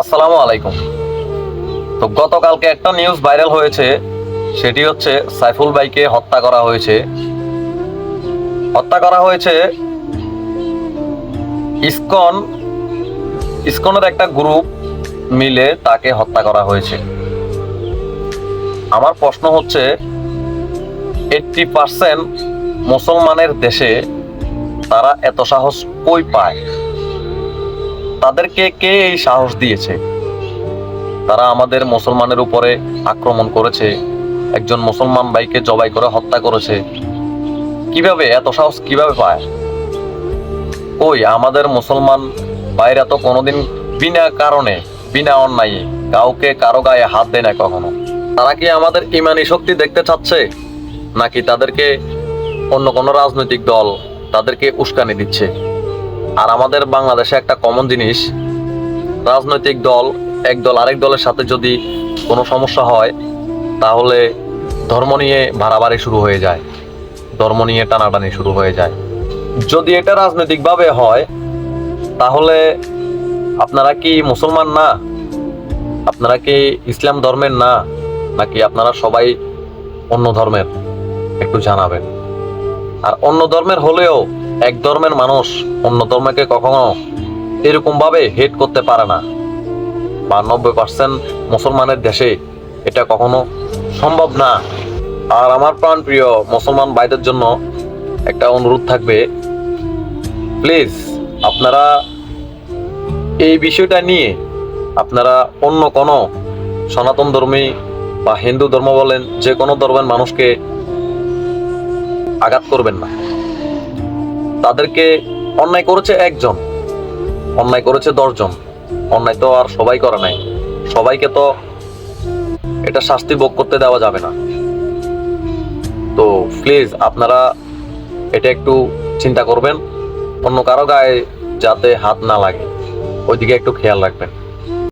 আসসালামু আলাইকুম। তো গতকালকে একটা নিউজ ভাইরাল হয়েছে, সেটি হচ্ছে সাইফুল ভাইকে হত্যা করা হয়েছে ইসকন ইসকনের একটা গ্রুপ মিলে তাকে হত্যা করা হয়েছে। আমার প্রশ্ন হচ্ছে 80% মুসলমানের দেশে তারা এত সাহস কই পায়? তাদেরকে কে এই সাহস দিয়েছে? তারা আমাদের মুসলমানের উপরে আক্রমণ করেছে, একজন মুসলমান ভাইকে জবাই করে হত্যা করেছে। কিভাবে এত সাহস কিভাবে পায়? কই আমাদের মুসলমান ভাইরা তো কোনোদিন বিনা কারণে বিনা অন্যায়ে কাউকে কারো গায়ে হাত দেয় না কখনো। তারা কি আমাদের ইমানি শক্তি দেখতে চাচ্ছে, নাকি তাদেরকে অন্য কোনো রাজনৈতিক দল তাদেরকে উস্কানি দিচ্ছে? আর আমাদের বাংলাদেশে একটা কমন জিনিস, রাজনৈতিক দল এক দল আরেক দলের সাথে যদি কোনো সমস্যা হয় তাহলে ধর্ম নিয়ে ভাড়াবাড়ি শুরু হয়ে যায়, ধর্ম নিয়ে টানাটানি শুরু হয়ে যায়। যদি এটা রাজনৈতিকভাবে হয় তাহলে আপনারা কি মুসলমান না? আপনারা কি ইসলাম ধর্মের না, নাকি আপনারা সবাই অন্য ধর্মের? একটু জানাবেন। আর অন্য ধর্মের হলেও এক ধর্মের মানুষ অন্য ধর্মকে কখনো এরকম ভাবে হেট করতে পারে না, বা 90% মুসলমানের দেশে এটা কখনো সম্ভব না। আর আমার প্রাণপ্রিয় মুসলমান ভাইদের জন্য একটা অনুরোধ থাকবে, প্লিজ আপনারা এই বিষয়টা নিয়ে আপনারা অন্য কোনো সনাতন ধর্মী বা হিন্দু ধর্ম বলেন, যে কোনো ধর্মের মানুষকে আঘাত করবেন না। তাদেরকে অন্যায় করেছে একজন, অন্যায় করেছে 10 জন, অন্যায় তো আর সবাই করে নাই। সবাইকে তো এটা শাস্তি ভোগ করতে দেওয়া যাবে না। তো প্লিজ আপনারা এটা একটু চিন্তা করবেন, অন্য কারো গায়ে যাতে হাত না লাগে ওইদিকে একটু খেয়াল রাখবেন।